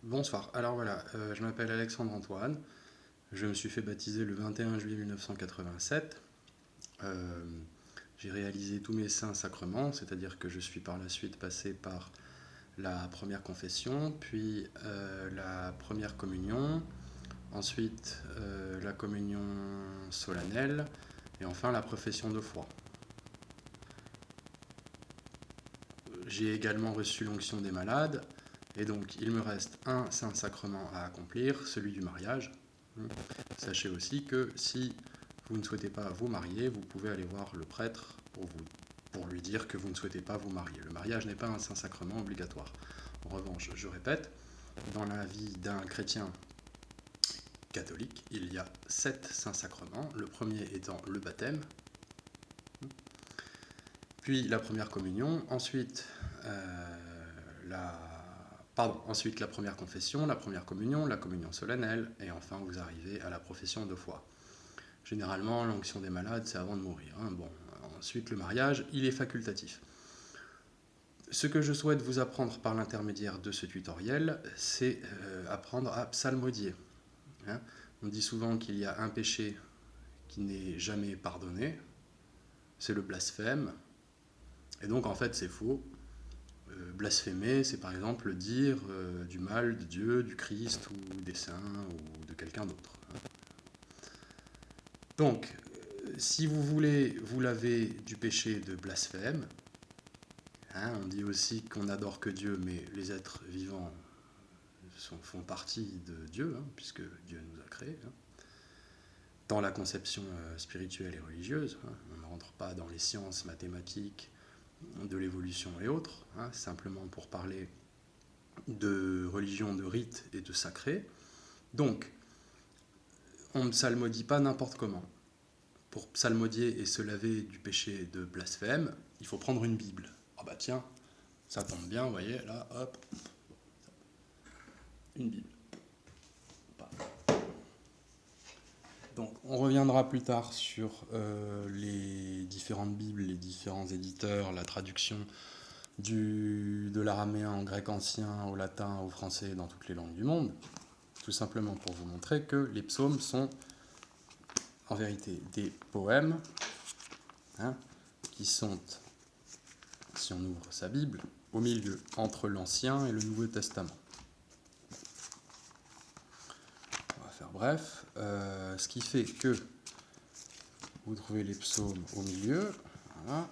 Bonsoir, alors voilà, je m'appelle Alexandre Antoine, je me suis fait baptiser le 21 juillet 1987. Euh, j'ai réalisé tous mes saints sacrements, c'est-à-dire que je suis par la suite passé par la première confession, puis la première communion, ensuite la communion solennelle, et enfin la profession de foi. J'ai également reçu l'onction des malades, et donc il me reste un saint sacrement à accomplir, celui du mariage. Sachez aussi que si vous ne souhaitez pas vous marier, vous pouvez aller voir le prêtre pour lui dire que vous ne souhaitez pas vous marier. Le mariage n'est pas un saint sacrement obligatoire. En revanche, je répète, dans la vie d'un chrétien catholique, il y a 7 saints sacrements, le premier étant le baptême, puis la première communion, ensuite ensuite la première confession, la première communion, la communion solennelle, et enfin vous arrivez à la profession de foi. Généralement, l'onction des malades, c'est avant de mourir. Bon, ensuite, le mariage, il est facultatif. Ce que je souhaite vous apprendre par l'intermédiaire de ce tutoriel, c'est apprendre à psalmodier. On dit souvent qu'il y a un péché qui n'est jamais pardonné, c'est le blasphème. Et donc, en fait, c'est faux. Blasphémer, c'est par exemple dire du mal de Dieu, du Christ, ou des saints, ou de quelqu'un d'autre. Donc, si vous voulez vous laver du péché de blasphème, on dit aussi qu'on n'adore que Dieu, mais les êtres vivants font partie de Dieu, puisque Dieu nous a créés. Dans la conception spirituelle et religieuse, on ne rentre pas dans les sciences mathématiques de l'évolution et autres, simplement pour parler de religion, de rite et de sacré. Donc, on ne psalmodie pas n'importe comment. Pour psalmodier et se laver du péché de blasphème, il faut prendre une Bible. Ah bah tiens, ça tombe bien, vous voyez, là, hop, une Bible. Donc, on reviendra plus tard sur les différentes Bibles, les différents éditeurs, la traduction de l'araméen en grec ancien, au latin, au français, dans toutes les langues du monde. Tout simplement pour vous montrer que les psaumes sont en vérité des poèmes qui sont, si on ouvre sa Bible, au milieu entre l'Ancien et le Nouveau Testament. On va faire bref. Ce qui fait que vous trouvez les psaumes au milieu. Voilà.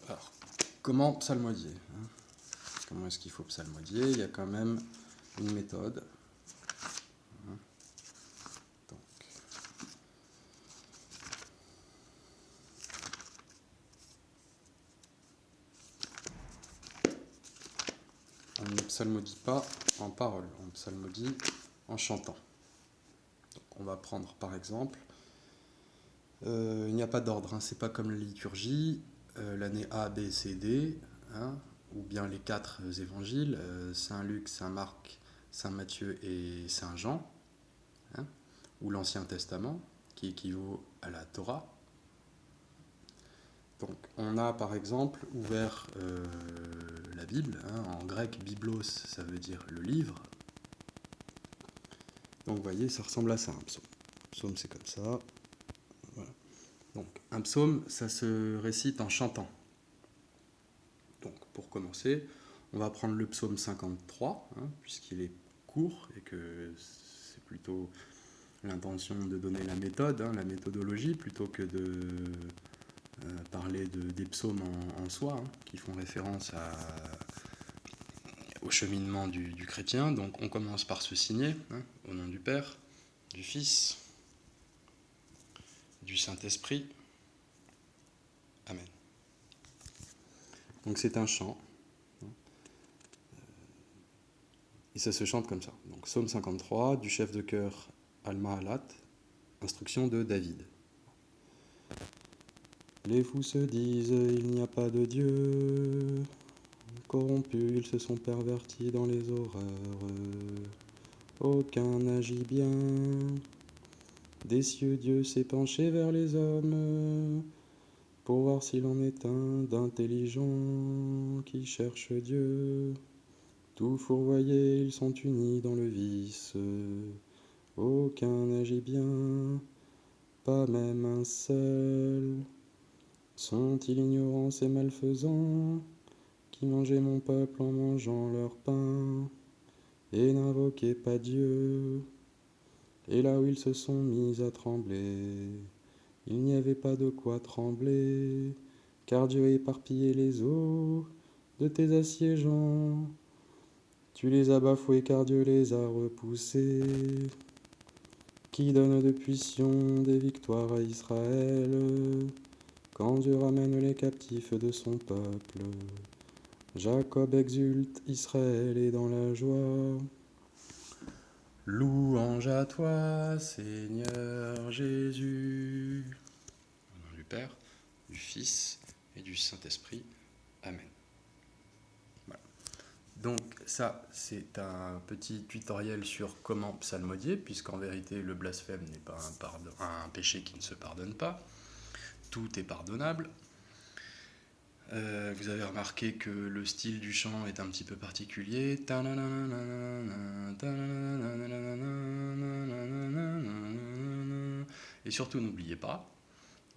Alors, comment psalmodier Comment est-ce qu'il faut psalmodier? Il y a quand même une méthode. Donc, on ne psalmodie pas en parole, on psalmodie en chantant. Donc, on va prendre par exemple, il n'y a pas d'ordre, c'est pas comme la liturgie, l'année A, B, C, D, ou bien les 4 évangiles, Saint Luc, Saint Marc, Saint Matthieu et Saint Jean, ou l'Ancien Testament, qui équivaut à la Torah. Donc, on a par exemple ouvert la Bible, en grec biblos, ça veut dire le livre. Donc, vous voyez, ça ressemble à ça, un psaume. Un psaume, c'est comme ça. Voilà. Donc, un psaume, ça se récite en chantant. Donc, pour commencer, on va prendre le psaume 53, puisqu'il est court et que c'est plutôt l'intention de donner la méthode, la méthodologie, plutôt que de parler des psaumes en soi, qui font référence au cheminement du chrétien. Donc on commence par se signer, au nom du Père, du Fils, du Saint-Esprit. Amen. Donc c'est un chant. Et ça se chante comme ça. Donc psaume 53, du chef de chœur Al-Mahalat, instruction de David. Les fous se disent, il n'y a pas de Dieu. Corrompus, ils se sont pervertis dans les horreurs. Aucun n'agit bien. Des cieux, Dieu s'est penché vers les hommes. pour voir s'il en est un d'intelligent qui cherche Dieu. Tout fourvoyés, ils sont unis dans le vice, aucun n'agit bien, pas même un seul. Sont-ils ignorants ces malfaisants, qui mangeaient mon peuple en mangeant leur pain, et n'invoquaient pas Dieu? Et là où ils se sont mis à trembler, il n'y avait pas de quoi trembler, car Dieu a éparpillé les eaux de tes assiégeants. Tu les as bafoués car Dieu les a repoussés, qui donne depuis Sion des victoires à Israël, quand Dieu ramène les captifs de son peuple. Jacob exulte, Israël est dans la joie. Louange à toi, Seigneur Jésus. Au nom du Père, du Fils et du Saint-Esprit. Amen. Voilà. Donc ça, c'est un petit tutoriel sur comment psalmodier, puisqu'en vérité, le blasphème n'est pas un péché qui ne se pardonne pas. Tout est pardonnable. Vous avez remarqué que le style du chant est un petit peu particulier. Et surtout, n'oubliez pas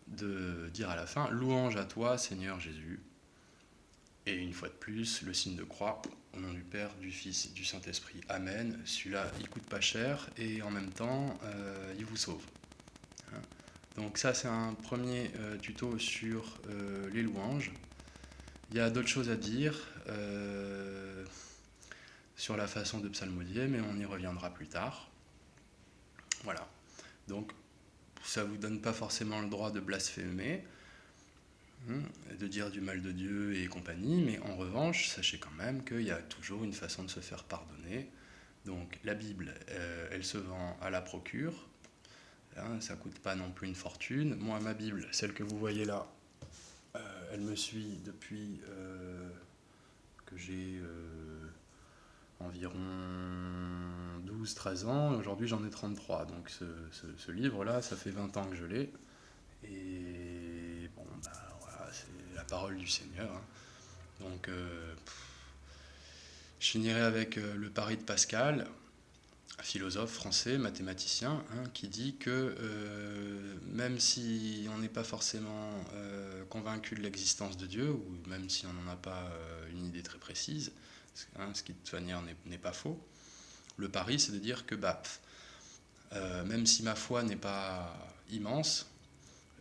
de dire à la fin « Louange à toi, Seigneur Jésus ». Et une fois de plus, le signe de croix, au nom du Père, du Fils et du Saint-Esprit. Amen. Celui-là, il coûte pas cher et en même temps, il vous sauve. Donc ça, c'est un premier tuto sur les louanges. Il y a d'autres choses à dire sur la façon de psalmodier, mais on y reviendra plus tard. Voilà. Donc, ça ne vous donne pas forcément le droit de blasphémer, de dire du mal de Dieu et compagnie, mais en revanche, sachez quand même qu'il y a toujours une façon de se faire pardonner. Donc, la Bible, elle se vend à la procure. Ça ne coûte pas non plus une fortune. Moi, ma Bible, celle que vous voyez là, elle me suit depuis que j'ai environ 12-13 ans. Aujourd'hui, j'en ai 33. Donc, ce livre-là, ça fait 20 ans que je l'ai. Et bon, bah voilà, c'est la parole du Seigneur. Donc, je finirai avec le pari de Pascal, un philosophe français, mathématicien, qui dit que même si on n'est pas forcément convaincu de l'existence de Dieu, ou même si on n'en a pas une idée très précise, ce qui de toute manière n'est pas faux, le pari c'est de dire que même si ma foi n'est pas immense,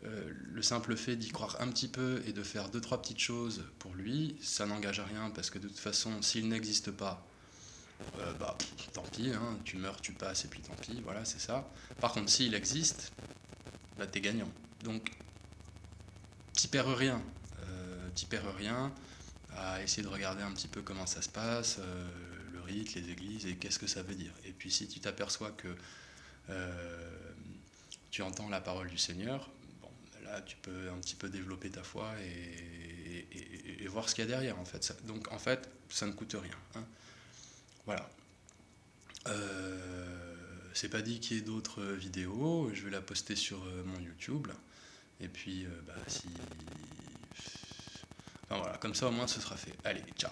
le simple fait d'y croire un petit peu et de faire 2-3 petites choses pour lui, ça n'engage à rien, parce que de toute façon, s'il n'existe pas, tant pis, tu meurs, tu passes, et puis tant pis, voilà, c'est ça. Par contre, s'il existe, t'es gagnant. Donc, t'y perds rien. À essayer de regarder un petit peu comment ça se passe, le rite, les églises, et qu'est-ce que ça veut dire. Et puis, si tu t'aperçois que tu entends la parole du Seigneur, là, tu peux un petit peu développer ta foi et voir ce qu'il y a derrière, en fait. Donc, en fait, ça ne coûte rien. Voilà. C'est pas dit qu'il y ait d'autres vidéos. Je vais la poster sur mon YouTube. Et puis, si... Enfin voilà, comme ça au moins ce sera fait. Allez, ciao.